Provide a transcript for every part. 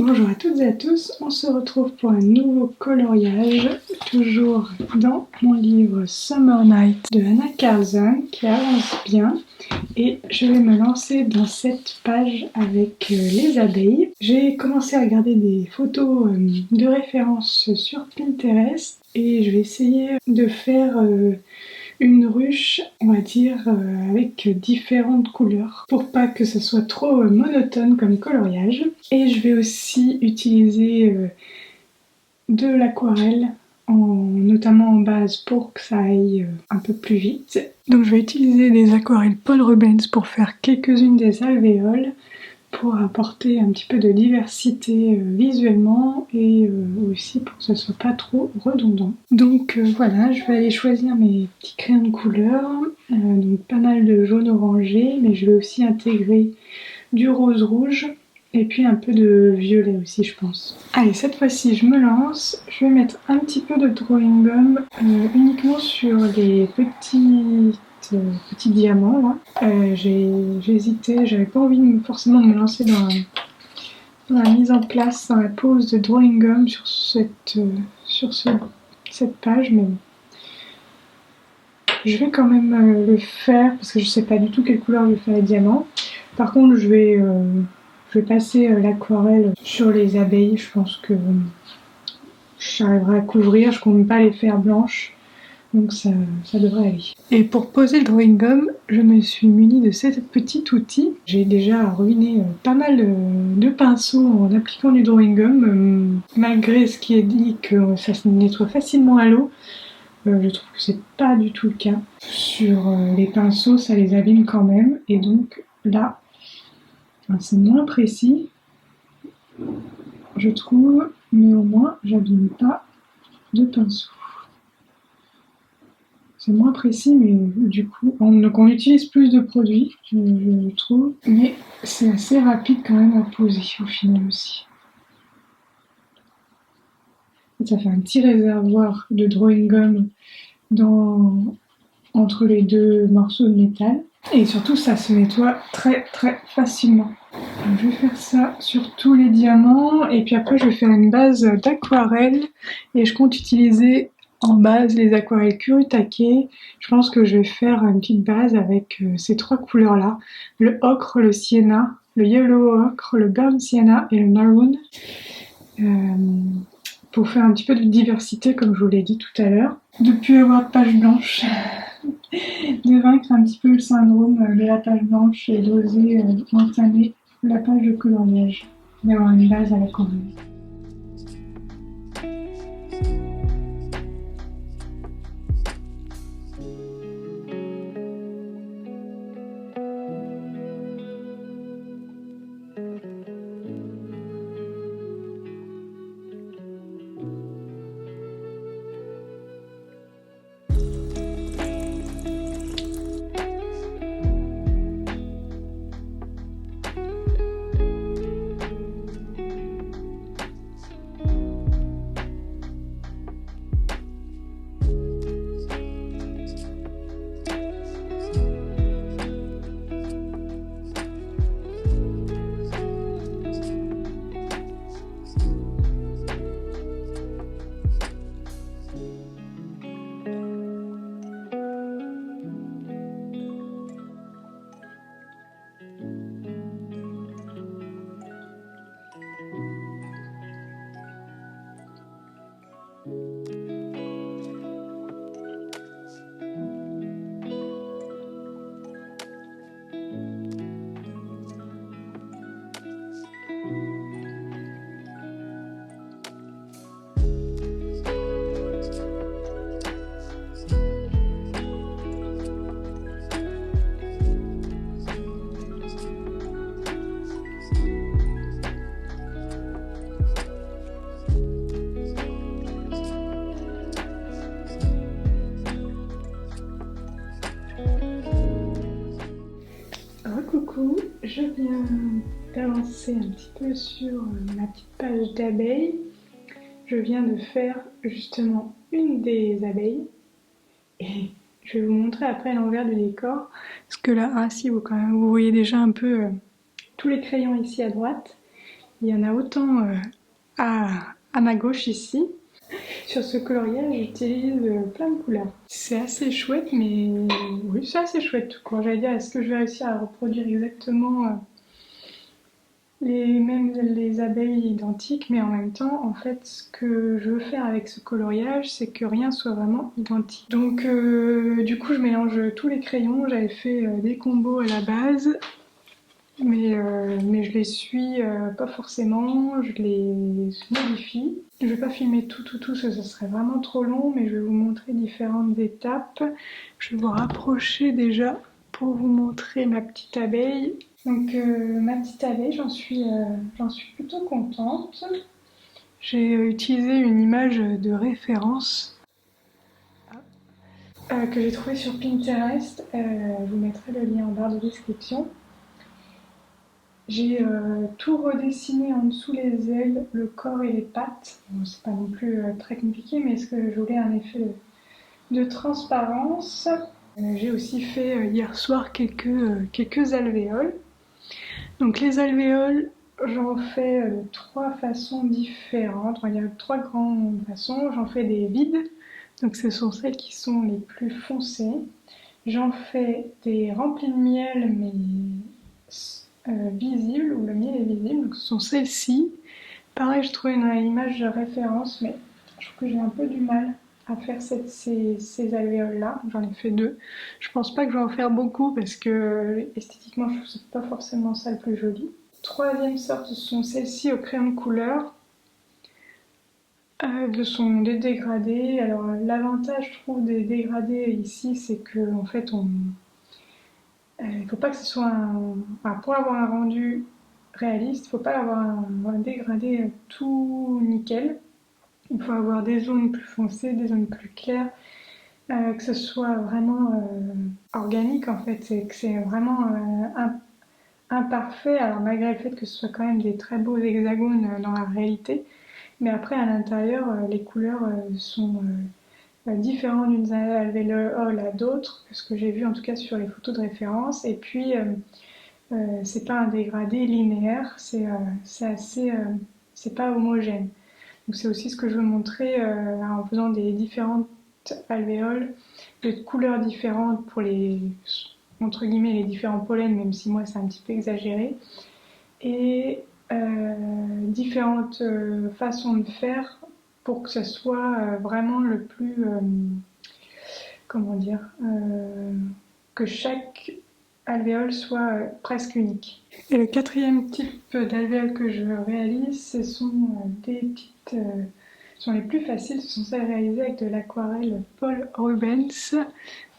Bonjour à toutes et à tous, on se retrouve pour un nouveau coloriage, toujours dans mon livre Summer Night de Hannah Karzun qui avance bien. Et je vais me lancer dans cette page avec les abeilles. J'ai commencé à regarder des photos de référence sur Pinterest et je vais essayer de faire une ruche, on va dire, avec différentes couleurs pour pas que ce soit trop monotone comme coloriage. Et je vais aussi utiliser de l'aquarelle, notamment en base pour que ça aille un peu plus vite. Donc je vais utiliser des aquarelles Paul Rubens pour faire quelques-unes des alvéoles pour apporter un petit peu de diversité visuellement et aussi pour que ce soit pas trop redondant. Donc voilà, je vais aller choisir mes petits crayons de couleur, donc pas mal de jaune orangé, mais je vais aussi intégrer du rose rouge et puis un peu de violet aussi je pense. Allez, cette fois-ci je me lance, je vais mettre un petit peu de drawing gum uniquement sur les petits diamants là. J'ai hésité, j'avais pas envie forcément de me lancer dans la mise en place, dans la pose de drawing gum sur cette page, mais je vais quand même le faire parce que je sais pas du tout quelle couleur je vais faire les diamants. Par contre je vais passer l'aquarelle sur les abeilles, je pense que j'arriverai à couvrir, je compte pas les faire blanches. Donc ça devrait aller. Et pour poser le drawing gum, je me suis munie de ce petit outil. J'ai déjà ruiné pas mal de pinceaux en appliquant du drawing gum. Malgré ce qui est dit que ça se nettoie facilement à l'eau, je trouve que c'est pas du tout le cas. Sur les pinceaux, ça les abîme quand même. Et donc là, c'est moins précis, je trouve, mais au moins j'abîme pas de pinceau. C'est moins précis, mais du coup, on utilise plus de produits, je trouve, mais c'est assez rapide quand même à poser au final aussi. Et ça fait un petit réservoir de drawing gum entre les deux morceaux de métal. Et surtout, ça se nettoie très très facilement. Donc, je vais faire ça sur tous les diamants, et puis après je vais faire une base d'aquarelle, et je compte utiliser en base les aquarelles Kurutake. Je pense que je vais faire une petite base avec ces trois couleurs là, le ocre, le sienna, le yellow ocre, le burnt sienna et le maroon, pour faire un petit peu de diversité comme je vous l'ai dit tout à l'heure. Depuis avoir de page blanche, de vaincre un petit peu le syndrome de la page blanche et d'oser entamer la page de coloriage, d'avoir une base à la couleur. Coucou, je viens d'avancer un petit peu sur ma petite page d'abeilles. Je viens de faire justement une des abeilles et je vais vous montrer après l'envers du décor. Parce que là, ici, vous voyez déjà un peu tous les crayons ici à droite. Il y en a autant à ma gauche ici. Sur ce coloriage, j'utilise plein de couleurs. C'est assez chouette, mais oui, c'est assez chouette. Quand j'allais dire, est-ce que je vais réussir à reproduire exactement les abeilles identiques, mais en même temps, en fait, ce que je veux faire avec ce coloriage, c'est que rien soit vraiment identique. Donc, du coup, je mélange tous les crayons. J'avais fait des combos à la base, mais je les suis pas forcément, je les modifie. Je vais pas filmer tout, ça serait vraiment trop long, mais je vais vous montrer différentes étapes. Je vais vous rapprocher déjà pour vous montrer ma petite abeille. Donc ma petite abeille, j'en suis plutôt contente. J'ai utilisé une image de référence que j'ai trouvée sur Pinterest. Je vous mettrai le lien en barre de description. J'ai tout redessiné en dessous les ailes, le corps et les pattes. Bon, c'est pas non plus très compliqué, mais est-ce que je voulais un effet de transparence. J'ai aussi fait hier soir quelques alvéoles. Donc les alvéoles, j'en fais de 3 façons différentes. Il y a 3 grandes façons. J'en fais des vides, donc ce sont celles qui sont les plus foncées. J'en fais des remplis de miel, mais visibles, où le miel est visible, donc ce sont celles-ci. Pareil, je trouvais une image de référence, mais je trouve que j'ai un peu du mal à faire ces alvéoles-là. J'en ai fait 2. Je pense pas que je vais en faire beaucoup parce que esthétiquement, je trouve que c'est pas forcément ça le plus joli. Troisième sorte, ce sont celles-ci au crayon de couleur. Ce sont des dégradés. Alors l'avantage, je trouve, des dégradés ici, c'est que en fait, il faut pas que ce soit pour avoir un rendu réaliste, il faut pas avoir un dégradé tout nickel. Il faut avoir des zones plus foncées, des zones plus claires, que ce soit vraiment organique en fait, c'est que c'est vraiment imparfait. Alors malgré le fait que ce soit quand même des très beaux hexagones dans la réalité, mais après à l'intérieur, les couleurs sont différentes d'une alvéole à d'autres, ce que j'ai vu en tout cas sur les photos de référence. Et puis c'est pas un dégradé linéaire, c'est assez, c'est pas homogène. Donc c'est aussi ce que je veux montrer en faisant des différentes alvéoles, de couleurs différentes pour les, entre guillemets, les différents pollens, même si moi c'est un petit peu exagéré, et différentes façons de faire pour que ce soit vraiment le plus, comment dire, que chaque alvéole soit presque unique. Et le quatrième type d'alvéole que je réalise, ce sont des petites, sont les plus faciles, ce sont celles réalisées avec de l'aquarelle Paul Rubens.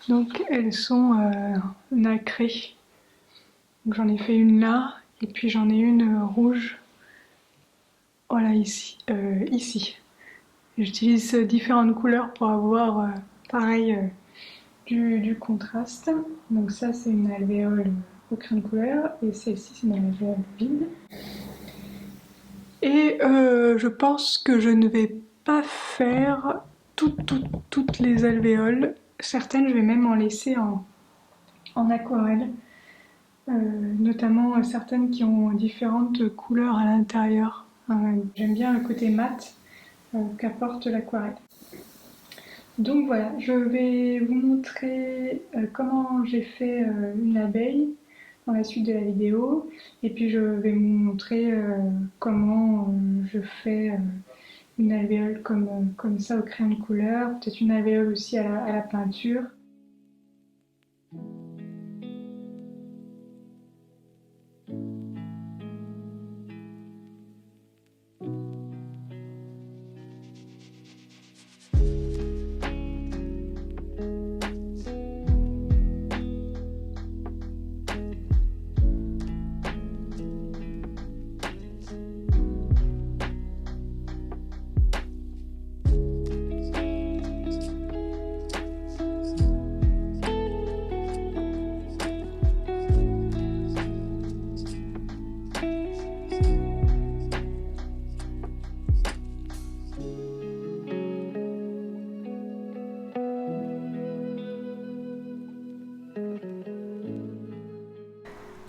Donc elles sont nacrées. Donc j'en ai fait une là, et puis j'en ai une rouge. Voilà ici. J'utilise différentes couleurs pour avoir pareil du contraste. Donc ça c'est une alvéole au crayon de couleur, et celle-ci c'est une alvéole vide. Et je pense que je ne vais pas faire toutes les alvéoles. Certaines, je vais même en laisser en aquarelle. Notamment certaines qui ont différentes couleurs à l'intérieur. J'aime bien le côté mat qu'apporte l'aquarelle. Donc voilà, je vais vous montrer comment j'ai fait une abeille dans la suite de la vidéo, et puis je vais vous montrer comment je fais une alvéole comme ça au crayon de couleur, peut-être une alvéole aussi à la peinture.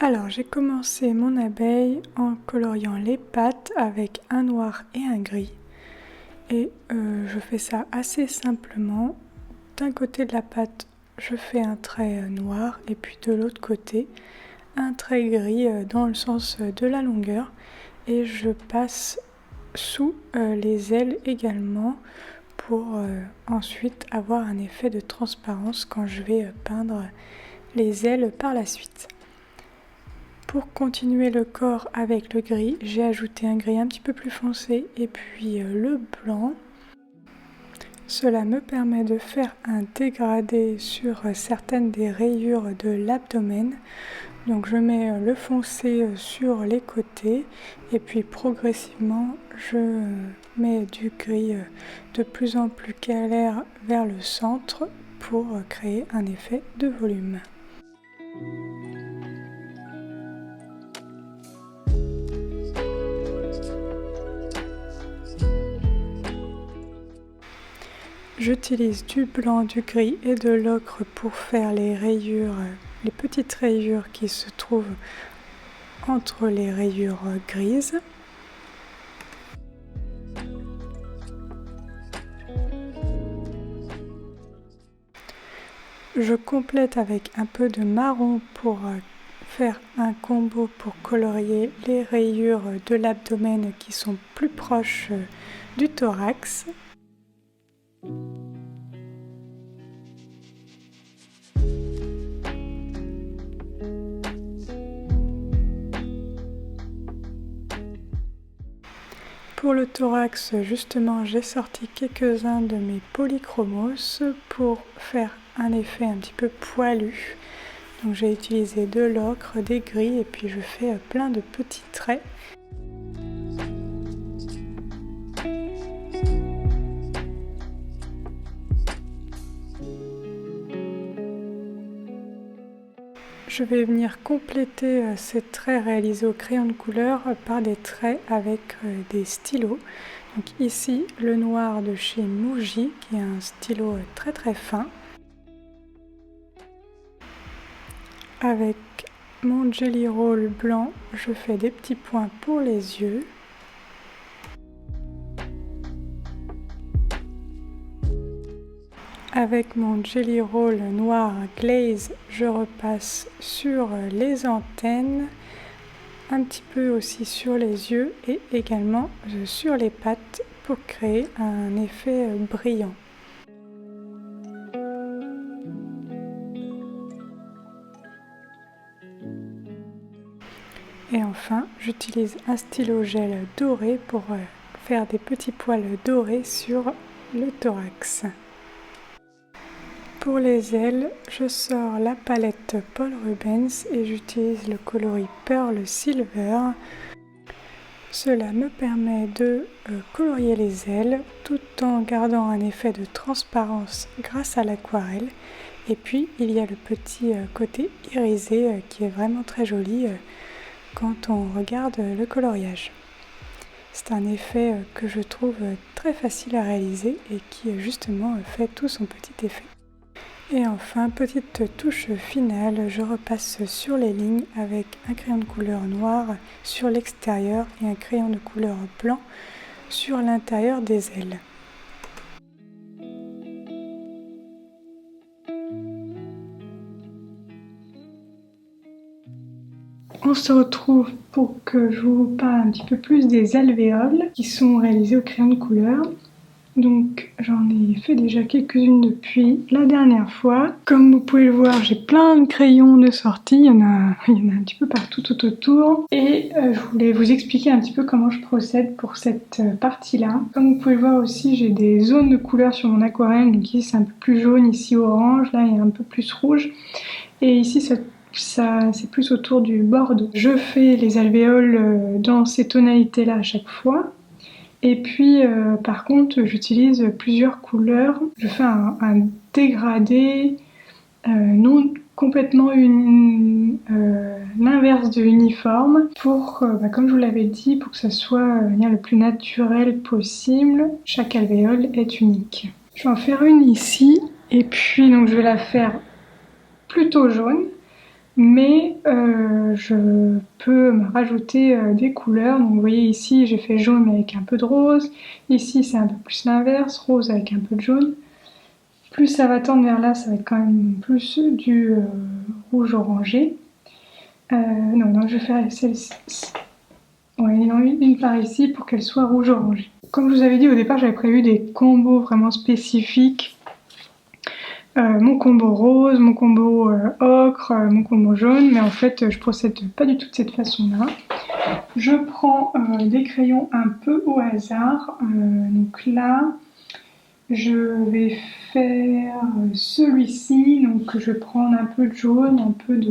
Alors j'ai commencé mon abeille en coloriant les pattes avec un noir et un gris. Et je fais ça assez simplement. D'un côté de la patte, je fais un trait noir et puis de l'autre côté, un trait gris dans le sens de la longueur. Et je passe sous les ailes également pour ensuite avoir un effet de transparence quand je vais peindre les ailes par la suite. Pour continuer le corps avec le gris, j'ai ajouté un gris un petit peu plus foncé et puis le blanc. Cela me permet de faire un dégradé sur certaines des rayures de l'abdomen. Donc je mets le foncé sur les côtés et puis progressivement je mets du gris de plus en plus clair vers le centre pour créer un effet de volume. J'utilise du blanc, du gris et de l'ocre pour faire les rayures, les petites rayures qui se trouvent entre les rayures grises. Je complète avec un peu de marron pour faire un combo pour colorier les rayures de l'abdomen qui sont plus proches du thorax. Pour le thorax, justement, j'ai sorti quelques-uns de mes polychromos pour faire un effet un petit peu poilu. Donc j'ai utilisé de l'ocre, des gris et puis je fais plein de petits traits. Je vais venir compléter ces traits réalisés au crayon de couleur par des traits avec des stylos. Donc ici le noir de chez Muji qui est un stylo très très fin. Avec mon Jelly Roll blanc, je fais des petits points pour les yeux. Avec mon Jelly Roll noir glaze, je repasse sur les antennes, un petit peu aussi sur les yeux et également sur les pattes pour créer un effet brillant. Et enfin, j'utilise un stylo gel doré pour faire des petits poils dorés sur le thorax. Pour les ailes, je sors la palette Paul Rubens et j'utilise le coloris Pearl Silver. Cela me permet de colorier les ailes tout en gardant un effet de transparence grâce à l'aquarelle. Et puis il y a le petit côté irisé qui est vraiment très joli quand on regarde le coloriage. C'est un effet que je trouve très facile à réaliser et qui justement fait tout son petit effet. Et enfin, petite touche finale, je repasse sur les lignes avec un crayon de couleur noir sur l'extérieur et un crayon de couleur blanc sur l'intérieur des ailes. On se retrouve pour que je vous parle un petit peu plus des alvéoles qui sont réalisées au crayon de couleur. Donc j'en ai fait déjà quelques-unes depuis la dernière fois. Comme vous pouvez le voir, j'ai plein de crayons de sortie, il y en a un petit peu partout tout autour. Et je voulais vous expliquer un petit peu comment je procède pour cette partie-là. Comme vous pouvez le voir aussi, j'ai des zones de couleur sur mon aquarelle. Donc ici c'est un peu plus jaune, ici orange, là il y a un peu plus rouge. Et ici c'est plus autour du bordeaux. Je fais les alvéoles dans ces tonalités-là à chaque fois. Et puis par contre j'utilise plusieurs couleurs. Je fais un dégradé non complètement l'inverse de uniforme pour, comme je vous l'avais dit, pour que ça soit le plus naturel possible. Chaque alvéole est unique. Je vais en faire une ici et puis donc je vais la faire plutôt jaune. mais je peux me rajouter des couleurs. Donc vous voyez ici j'ai fait jaune avec un peu de rose, ici c'est un peu plus l'inverse, rose avec un peu de jaune. Plus ça va tendre vers là, ça va être quand même plus du rouge orangé. Non, je vais faire celle-ci. Ouais, il y en a une par ici pour qu'elle soit rouge orangé. Comme je vous avais dit au départ, j'avais prévu des combos vraiment spécifiques. Mon combo rose, mon combo ocre, mon combo jaune, mais en fait je procède pas du tout de cette façon-là. Je prends des crayons un peu au hasard. Donc là, je vais faire celui-ci. Donc je vais prendre un peu de jaune, un peu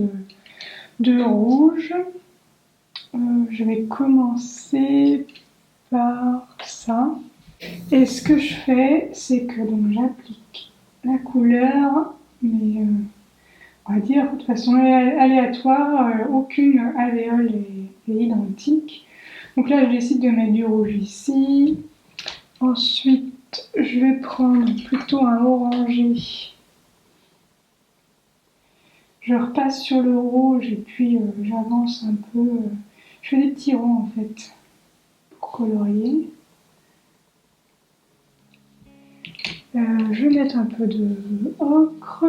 de rouge. Je vais commencer par ça. Et ce que je fais, c'est que donc j'applique la couleur, mais on va dire de façon aléatoire, aucune alvéole est identique. Donc là, je décide de mettre du rouge ici. Ensuite, je vais prendre plutôt un orangé. Je repasse sur le rouge et puis j'avance un peu. Je fais des petits ronds en fait pour colorier. Je vais mettre un peu de ocre.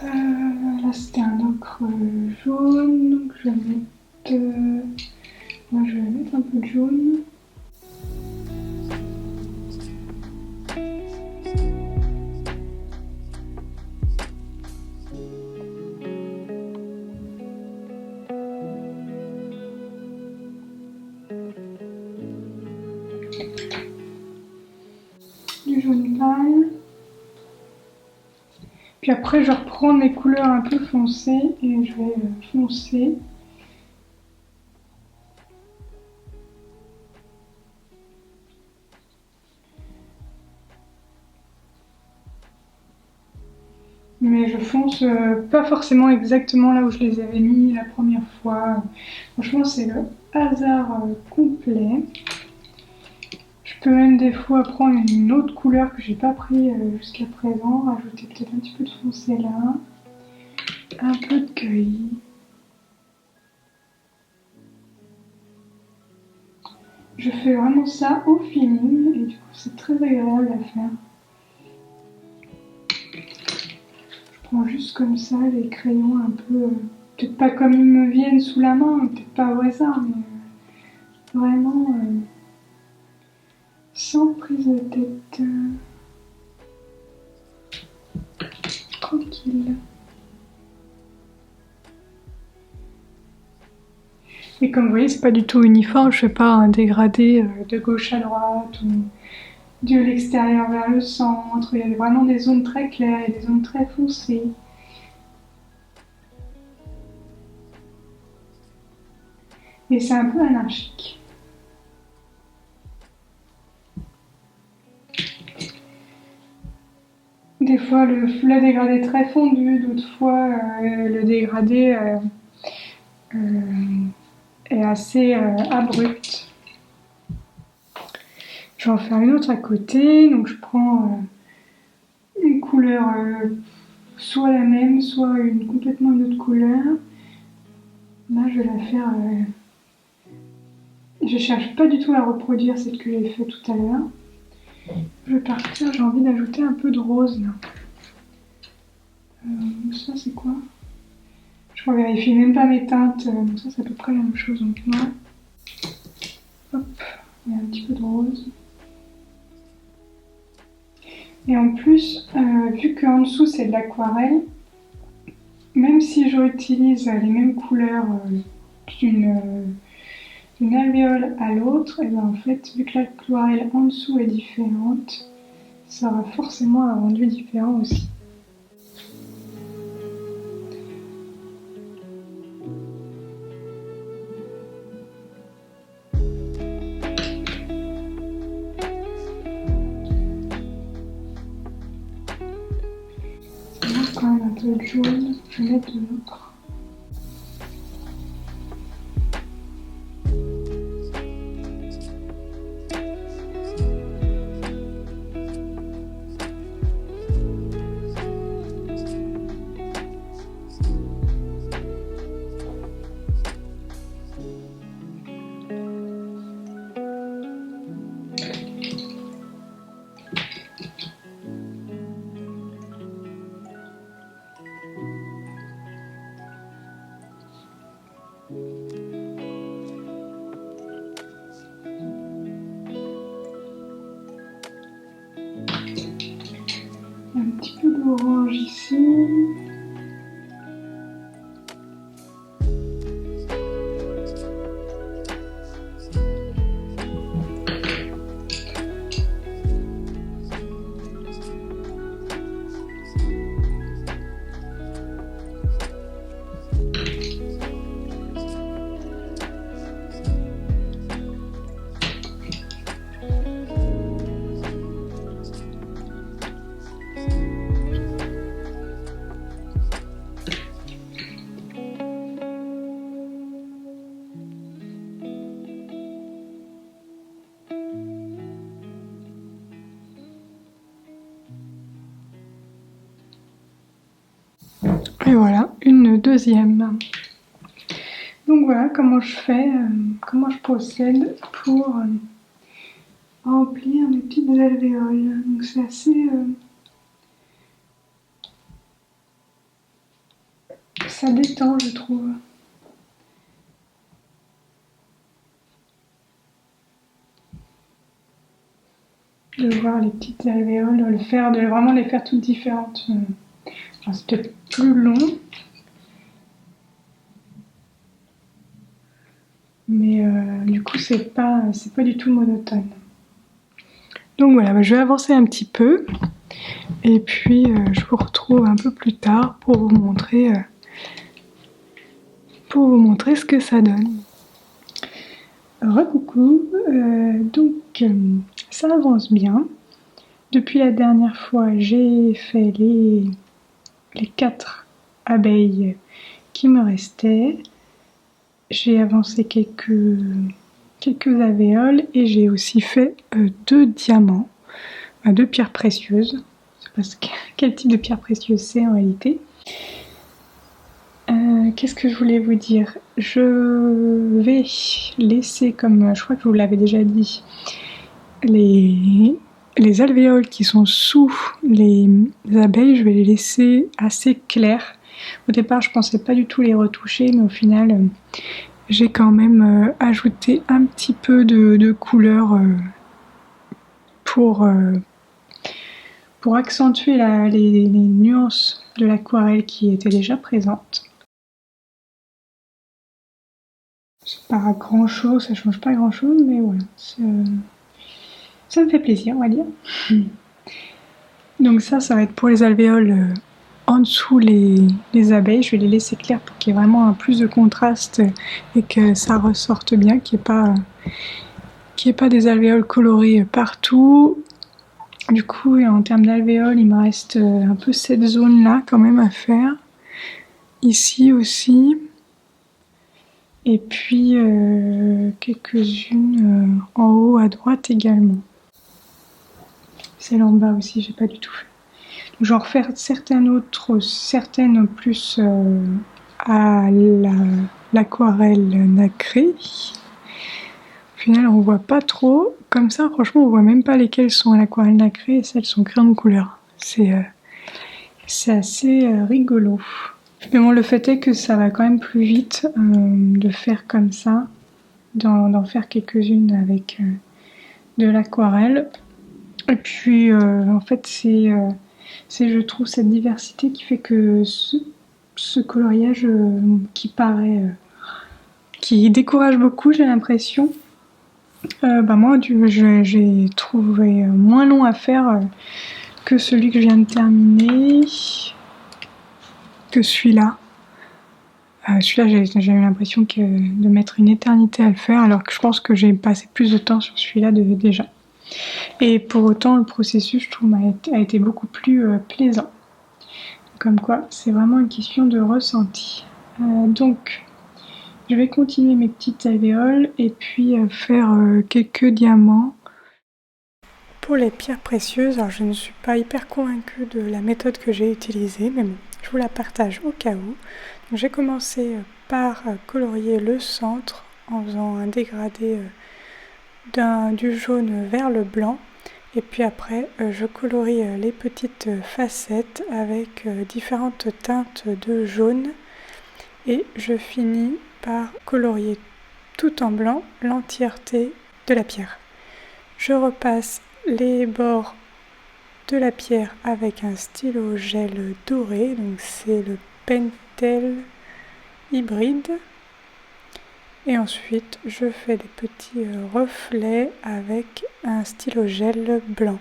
Là c'était un ocre jaune, donc je vais mettre, moi je vais mettre un peu de jaune. Du jaune pâle. Puis après je vais reprendre mes couleurs un peu foncées et je vais foncer. Mais je fonce pas forcément exactement là où je les avais mis la première fois. Franchement c'est le hasard complet. Je peux même des fois prendre une autre couleur que j'ai pas pris jusqu'à présent, rajouter peut-être un petit peu de foncé là, un peu de gris. Je fais vraiment ça au feeling et du coup c'est très agréable à faire. Je prends juste comme ça les crayons un peu, peut-être pas comme ils me viennent sous la main, peut-être pas au hasard, mais vraiment sans prise de tête, tranquille. Et comme vous voyez, c'est pas du tout uniforme, je fais pas un dégradé de gauche à droite ou de l'extérieur vers le centre. Il y a vraiment des zones très claires et des zones très foncées. Et c'est un peu anarchique. Des fois le dégradé est très fondu, d'autres fois le dégradé est assez abrupt. Je vais en faire une autre à côté, donc je prends une couleur soit la même, soit complètement une autre couleur. Là je vais la faire, je cherche pas du tout à reproduire celle que j'ai faite tout à l'heure. Je vais partir, j'ai envie d'ajouter un peu de rose là. Ça c'est quoi? Je revérifie même pas mes teintes, donc ça c'est à peu près la même chose. Donc là, hop, il y a un petit peu de rose. Et en plus, vu qu'en dessous c'est de l'aquarelle, même si je réutilise les mêmes couleurs d'une alvéole à l'autre, et bien en fait, vu que l'aquarelle en dessous est différente, ça aura forcément un rendu différent aussi. jaune, je vais mettre de l'autre. Un petit peu d'orange ici. Et voilà, une deuxième. Donc voilà comment je fais, comment je procède pour remplir mes petites alvéoles. Donc c'est assez... ça détend, je trouve. De voir les petites alvéoles, de vraiment les faire toutes différentes. Enfin, c'est peut-être plus long. Mais du coup, c'est pas du tout monotone. Donc voilà, je vais avancer un petit peu. Et puis, je vous retrouve un peu plus tard pour vous montrer ce que ça donne. Recoucou, donc ça avance bien. Depuis la dernière fois, j'ai fait les 4 abeilles qui me restaient. J'ai avancé quelques alvéoles et j'ai aussi fait 2 diamants, 2 pierres précieuses. Je sais pas quel type de pierre précieuse c'est en réalité. Qu'est-ce que je voulais vous dire? Je vais laisser, comme je crois que je vous l'avais déjà dit, les alvéoles qui sont sous les abeilles, je vais les laisser assez clairs. Au départ, je pensais pas du tout les retoucher, mais au final, j'ai quand même ajouté un petit peu de couleur pour accentuer les nuances de l'aquarelle qui étaient déjà présentes. C'est pas grand chose, ça change pas grand chose, mais voilà, ça me fait plaisir, on va dire. Donc ça va être pour les alvéoles en dessous les abeilles. Je vais les laisser claires pour qu'il y ait vraiment un plus de contraste et que ça ressorte bien, qu'il n'y ait pas des alvéoles colorées partout. Du coup, en termes d'alvéoles, il me reste un peu cette zone-là quand même à faire. Ici aussi. Et puis quelques-unes en haut à droite également. Celle en bas aussi, j'ai pas du tout fait. Donc, je vais en refaire certaines plus à l'aquarelle nacrée. Au final, on voit pas trop. Comme ça, franchement, on voit même pas lesquelles sont à l'aquarelle nacrée et celles sont crayon de couleur. C'est assez rigolo. Mais bon, le fait est que ça va quand même plus vite de faire comme ça, d'en faire quelques-unes avec de l'aquarelle. Et puis, en fait, c'est je trouve cette diversité qui fait que ce coloriage qui décourage beaucoup, j'ai l'impression. Moi, j'ai trouvé moins long à faire que celui que je viens de terminer, que celui-là. Celui-là, j'ai eu l'impression de mettre une éternité à le faire, alors que je pense que j'ai passé plus de temps sur celui-là déjà. Et pour autant, le processus, je trouve, a été beaucoup plus plaisant. Comme quoi, c'est vraiment une question de ressenti. Donc, je vais continuer mes petites alvéoles et puis faire quelques diamants. Pour les pierres précieuses, alors je ne suis pas hyper convaincue de la méthode que j'ai utilisée, mais bon, je vous la partage au cas où. J'ai commencé par colorier le centre en faisant un dégradé du jaune vers le blanc. Et puis après, je colorie les petites facettes avec différentes teintes de jaune. Et je finis par colorier tout en blanc l'entièreté de la pierre. Je repasse les bords de la pierre avec un stylo gel doré, donc c'est le Pentel hybride. Et ensuite, je fais des petits reflets avec un stylo gel blanc.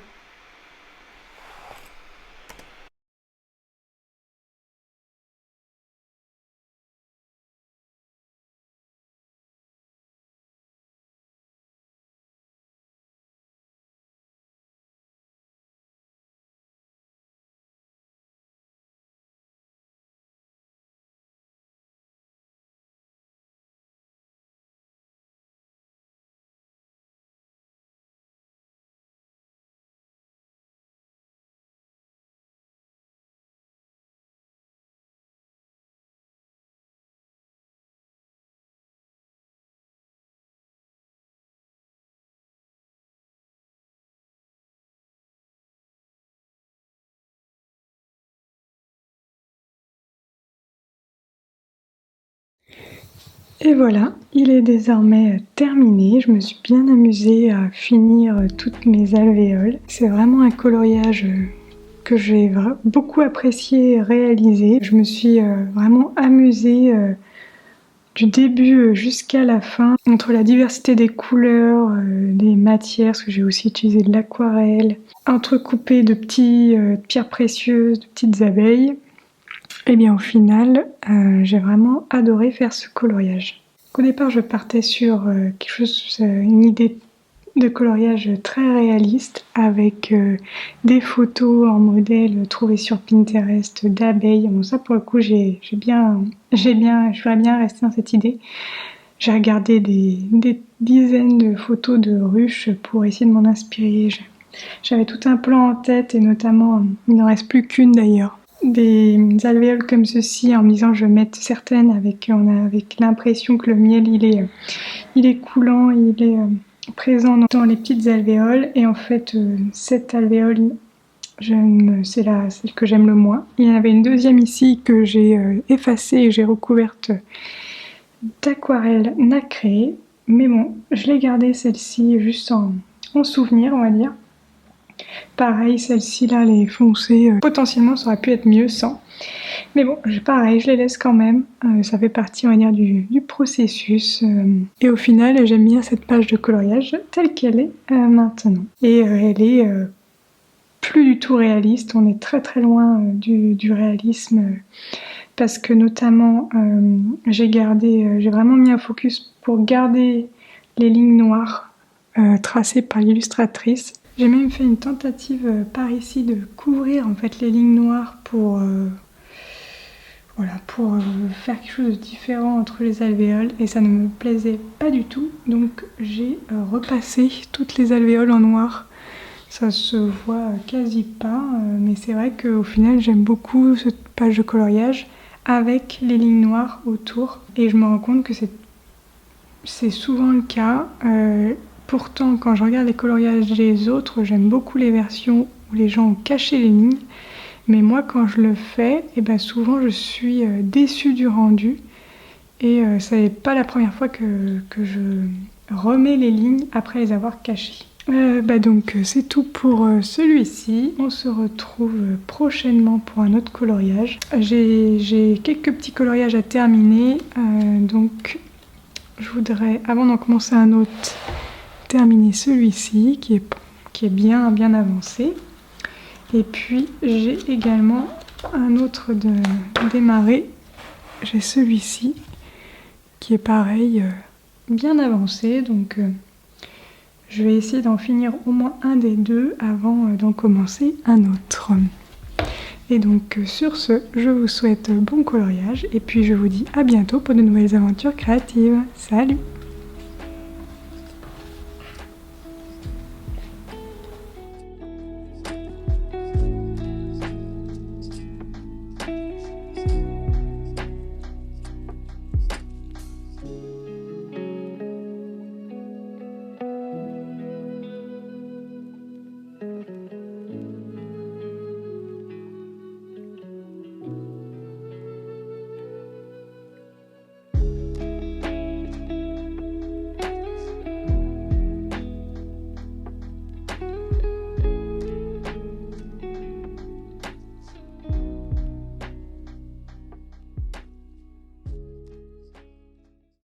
Et voilà, il est désormais terminé. Je me suis bien amusée à finir toutes mes alvéoles. C'est vraiment un coloriage que j'ai beaucoup apprécié et réalisé. Je me suis vraiment amusée du début jusqu'à la fin, entre la diversité des couleurs, des matières, parce que j'ai aussi utilisé de l'aquarelle, entrecoupé de petites pierres précieuses, de petites abeilles. Et bien au final, j'ai vraiment adoré faire ce coloriage. Au départ, je partais sur une idée de coloriage très réaliste avec des photos en modèle trouvées sur Pinterest d'abeilles. Bon, ça pour le coup, je voudrais bien rester dans cette idée. J'ai regardé des dizaines de photos de ruches pour essayer de m'en inspirer. J'avais tout un plan en tête et notamment, il n'en reste plus qu'une d'ailleurs. Des alvéoles comme ceci en me disant je vais mettre certaines avec l'impression que le miel il est coulant, il est présent dans les petites alvéoles et en fait cette alvéole c'est celle que j'aime le moins. Il y en avait une deuxième ici que j'ai effacée et j'ai recouverte d'aquarelle nacrée, mais bon je l'ai gardée celle-ci juste en souvenir on va dire. Pareil, celle-ci là, elle est foncée. Potentiellement, ça aurait pu être mieux sans. Mais bon, pareil, je les laisse quand même. Ça fait partie, on va dire, du processus. Et au final, j'aime bien cette page de coloriage telle qu'elle est maintenant. Et elle est plus du tout réaliste. On est très très loin du réalisme. Parce que notamment, j'ai vraiment mis un focus pour garder les lignes noires tracées par l'illustratrice. J'ai même fait une tentative par ici de couvrir en fait les lignes noires pour faire quelque chose de différent entre les alvéoles et ça ne me plaisait pas du tout. Donc j'ai repassé toutes les alvéoles en noir. Ça se voit quasi pas, mais c'est vrai qu'au final j'aime beaucoup cette page de coloriage avec les lignes noires autour et je me rends compte que c'est souvent le cas. Pourtant, quand je regarde les coloriages des autres, j'aime beaucoup les versions où les gens ont caché les lignes. Mais moi, quand je le fais, souvent je suis déçue du rendu. Et ça n'est pas la première fois que je remets les lignes après les avoir cachées. Donc c'est tout pour celui-ci. On se retrouve prochainement pour un autre coloriage. J'ai quelques petits coloriages à terminer. Donc je voudrais, avant d'en commencer un autre, terminer celui-ci qui est bien avancé. Et puis j'ai également un autre de démarrer. J'ai celui-ci qui est pareil, bien avancé. Donc je vais essayer d'en finir au moins un des deux avant d'en commencer un autre. Et donc sur ce, je vous souhaite bon coloriage et puis je vous dis à bientôt pour de nouvelles aventures créatives. Salut!